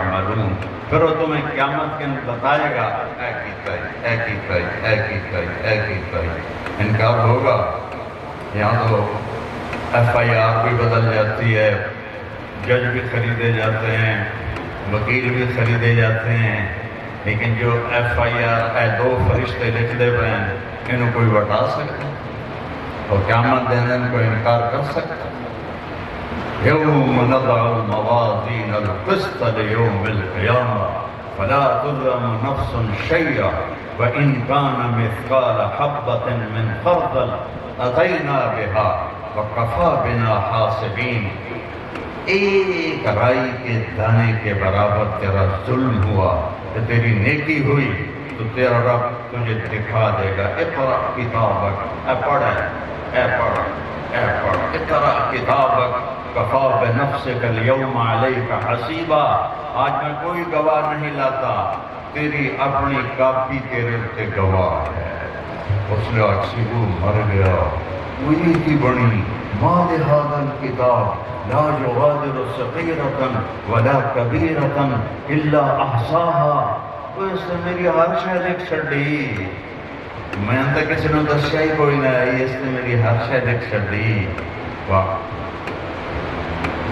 يعملون. پھر وہ تمہیں قیامت کے بتائے گا اے کی انکار ہوگا. یہاں تو ایف آئی آر بھی بدل جاتی ہے، جج بھی خریدے جاتے ہیں، وکیل بھی خریدے جاتے ہیں، لیکن جو ایف آئی آر اے دو فرشتے لکھ دے ہوئے ہیں انہوں کوئی بتا سکتا اور قیامت دن ان کو انکار کر سکتا. یوم نضع الموازین القسط لیوم القیامہ فلا تظلم نفس شیئا وإن كان مثقال حبة من خردل أتينا بها وكفى بنا حاسبين. ایک رائی کے دانے کے برابر تیرا ظلم ہوا کہ تیری نیکی ہوئی تو تیرا رب تجھے دکھا دے گا. اقرأ کتابک، اے پڑھ اقرأ کتابک کفی بنفسک اليوم علیک حسیبا. آج میں کوئی گواہ نہیں لاتا، تیری اپنی کاپی تیرے سے گواہ ہے. اس نے اکسیبو مر گیا، وہی کی بنی ما لهذا الكتاب لا يغادر صغيرة ولا كبيرة إلا أحصاها. اس نے میری ہر شے لکھ چھڈی، میں تو کسی نے دسیا ہی کوئی نہ ہے، اس نے میری ہر شے لکھ چھڈی.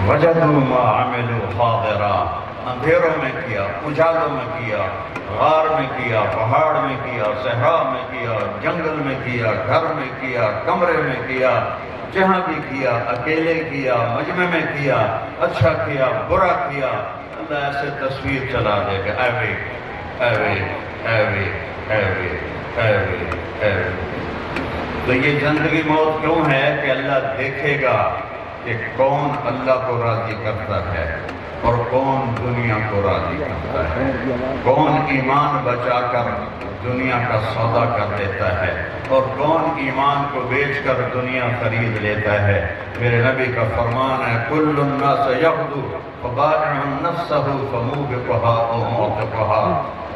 وجدوا ما عملوا حاضرا، اندھیروں میں کیا، اجالوں میں کیا، غار میں کیا، پہاڑ میں کیا، صحرا میں کیا، جنگل میں کیا، گھر میں کیا، کمرے میں کیا، جہاں بھی کیا، اکیلے کیا، مجمع میں کیا، اچھا کیا، برا کیا. اللہ ایسے تصویر چلا دے گا، تو یہ زندگی موت کیوں ہے کہ اللہ دیکھے گا کہ کون اللہ کو راضی کرتا ہے اور کون دنیا کو راضی کرتا ہے، کون ایمان بچا کر دنیا کا سودا کر لیتا ہے اور کون ایمان کو بیچ کر دنیا خرید لیتا ہے. میرے نبی کا فرمان ہے کل الناس یغدو فبائع نفسہ فموبقها او موبقها.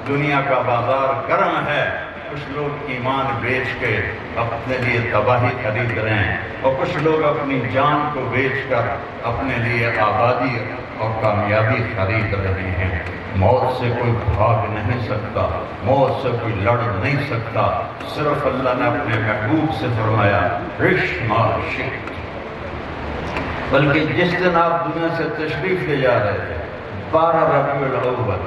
دنیا کا بازار گرم ہے، کچھ لوگ ایمان بیچ کے اپنے لیے تباہی خرید رہے ہیں اور کچھ لوگ اپنی جان کو بیچ کر اپنے لیے آبادی اور کامیابی خرید رہے ہیں. موت سے کوئی بھاگ نہیں سکتا، موت سے کوئی لڑ نہیں سکتا. صرف اللہ نے اپنے محبوب سے فرمایا عش ما شئت. بلکہ جس دن آپ دنیا سے تشریف لے جا رہے تھے 12 ربیع الاول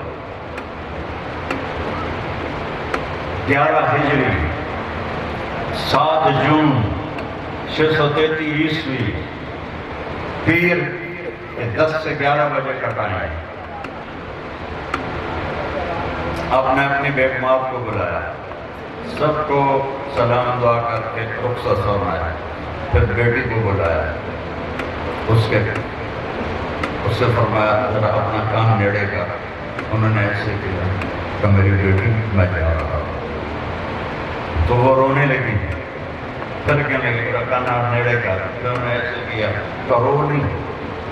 11 ہجری 7 جون 633 عیسوی پیر 10 سے 11 بجے کا ٹائم ہے. آپ نے اپنی بیگ ماں کو بلایا، سب کو سلام دعا کر کے رخصت فرمایا. پھر بیٹی کو بلایا، اس سے فرمایا ذرا اپنا کام نیڑے کا. انہوں نے ایسے کیا کہ میری بیٹی میں جا رہا ہوں. تو وہ رونے لگی، پھر کہنے لگی میرا کانا نیڑے کا. پھر انہوں نے ایسے کیا کہ رو نہیں،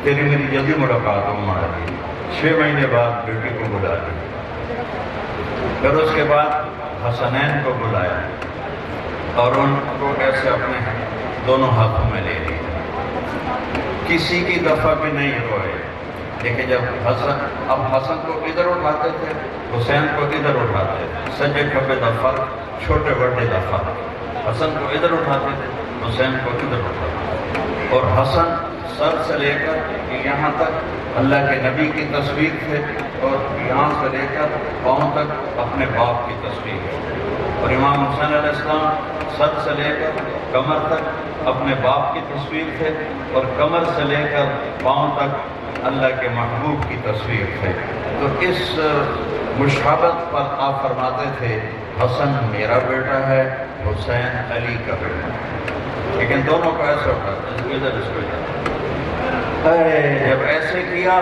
تیری میری جلدی ملاقات ہو ہماری. 6 مہینے بعد بیٹی کو بلا دی. پھر اس کے بعد حسنین کو بلایا اور ان کو ایسے اپنے دونوں ہاتھوں میں لے لیا. کسی کی دفعہ بھی نہیں روئے. لیکن جب حسن کو ادھر اٹھاتے تھے، حسین کو ادھر اٹھاتے تھے. سجے کھبے دفعہ، چھوٹے بڑے دفعہ. حسن کو ادھر اٹھاتے تھے، حسین کو ادھر اٹھاتے تھے. اور حسن سر سے لے کر یہاں تک اللہ کے نبی کی تصویر تھے اور یہاں سے لے کر پاؤں تک اپنے باپ کی تصویر ہے. اور امام حسین علیہ السلام سر سے لے کر کمر تک اپنے باپ کی تصویر تھے اور کمر سے لے کر پاؤں تک اللہ کے محبوب کی تصویر تھے. تو اس مشابہت پر آپ فرماتے تھے حسن میرا بیٹا ہے، حسین علی کا بیٹا ہے. لیکن دونوں کو ایسا اٹھاتے جب ایسے کیا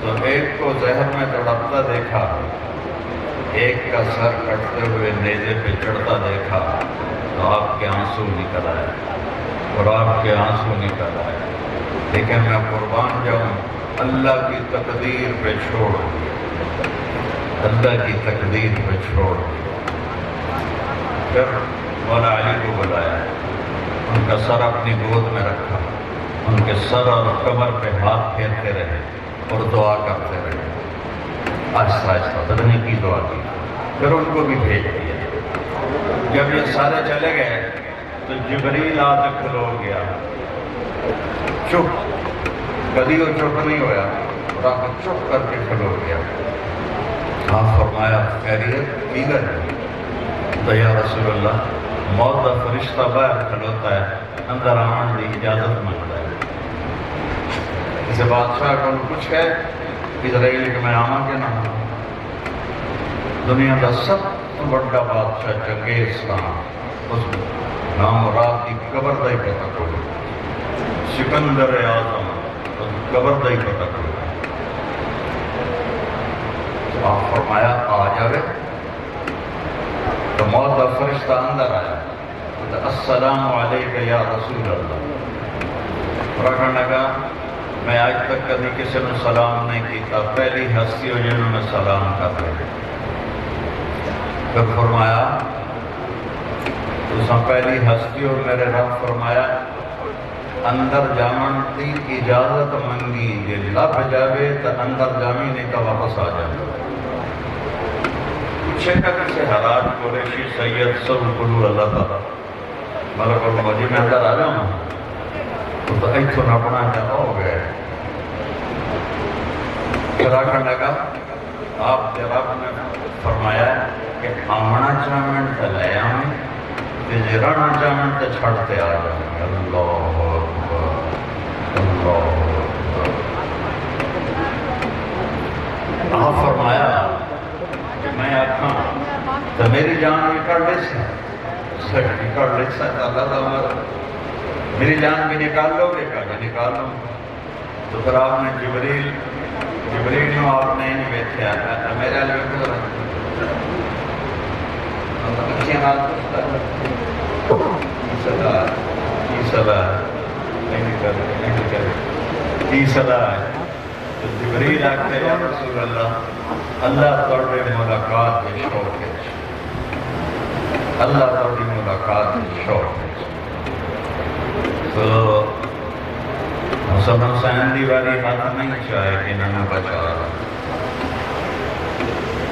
تو ایک کو زہر میں تڑپتا دیکھا، ایک کا سر کٹتے ہوئے نیزے پہ چڑھتا دیکھا تو آپ کے آنسو نکل آئے اور آپ کے آنسو نکل آئے. لیکن میں قربان جاؤں اللہ کی تقدیر پہ چھوڑ دیا، اللہ کی تقدیر پہ چھوڑ دیا. پھر مولا علی کو بلایا، ان کا سر اپنی گود میں رکھا، ان کے سر اور کمر پہ ہاتھ پھیرتے رہے اور دعا کرتے رہے، آہستہ آہستہ بدلنے کی دعا کی، پھر ان کو بھی بھیج دیا۔ جب یہ سارے چلے گئے تو جبریل آ کے کھلو گیا، چپ، کبھی وہ چپ نہیں ہوا، اور آ کے چپ کر کے کھلو گیا۔ آپ فرمایا خیریت کی گئی؟ تو یا رسول اللہ موت کا فرشتہ باہر کھلوتا ہے، اندر آنے کی اجازت مانگتا ہے۔ اسے بادشاہ کو کچھ کہے اسرائیل کہ میں آواں کہ نہ آواں؟ دنیا کا سب تو بڑا بادشاہ چنگیز خان، اس نام رات کی قبر دا ہی پتہ کوئی، سکندر اعظم اس قبر دا ہی پتہ کوئی۔ تو آپ فرمایا آ جاوے، تو موت کا فرشتہ اندر آیا، تو السلام علیکم یا رسول اللہ۔ رکھنے لگا میں آج تک کبھی کسی نے سلام نہیں کیتا، پہلی ہستی ہو جنہوں نے سلام کر رہے۔ پھر فرمایا تساں پہلی ہستی ہو، میرے رب فرمایا اندر جامن دی اجازت منگی، یہ لب جاوے تو اندر جامی نہیں تو واپس آ جائے۔ پوچھے گا کسی حراج قریشی سید سب قلو اللہ تعالیٰ ملک الموجی میں اندر آ جاؤں تو ایتھوں اپنا جہاں ہو گئے۔ پھر آکھنے لگا آپ رب نے فرمایا کہ آمنا چاہمن تے لے آمیں تے جی رہنا چاہمن تے چھڑتے آ جائیں۔ اللہ اکبر اللہ اکبر۔ آپ فرمایا کہ میں آکھاں تو میری جان بھی کر لے سکتا اللہ تعالیٰ میری جان بھی نکال لو گے؟ کہا نکال لوں۔ تو پھر آپ نے جبریل نے آپ نے نہیں بیٹھے آتا میرے لیے اچھی حال پوچھتا ہے کی صلاح ہے؟ تو جبریل آکھتے یا رسول اللہ اللہ توڑے ملاقات کے شوق ہے، اللہ توڑی ملاقات کے شوق ہے۔ تو حسن حسین دی والی ہاتھ نہیں چاہے کہ انہوں نے بچا رہا۔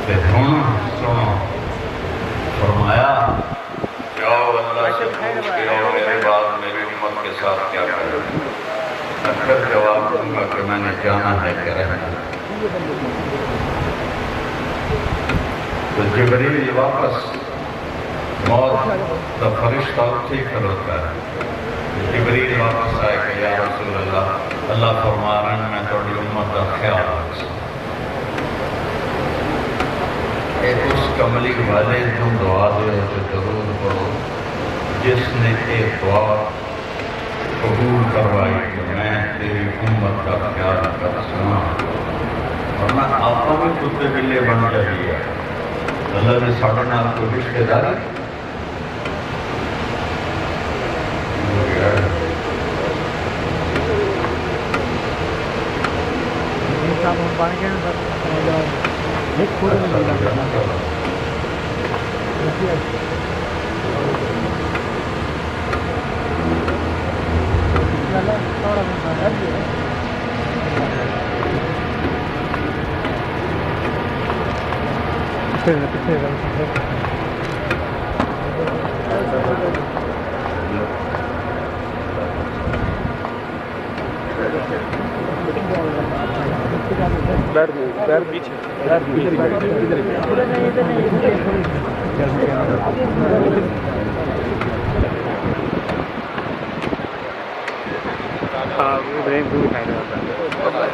پھر سنو فرمایا جاؤ اللہ سے پوچھ کے آؤ میرے بعد میری امت کے ساتھ کیا کریں۔ پھر جواب دوں گا کہ میں نے جانا ہے کہ رہنا۔ تو جبریل واپس موت کا فرشتہ اٹھی کھلوتا ہے۔ جبریل واپس آئے کہ یا رسول اللہ اللہ فرما رہے ہیں میں توڑی امت کا خیال رکھ سکتا۔ ایک اس کملی والے تم دعا دے تو ضرور پڑھو جس نے ایک دعا قبول کروائی کہ میں تیری امت کا خیال کر سنا، ورنہ آپ بھی کتے بلے بن جائیے۔ اللہ نے ساڑھے نال کو رشتہ داری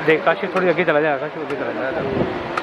دیکھ کاشی تھوڑی آگے چلا جائے، کاشی آگے چلا جائے۔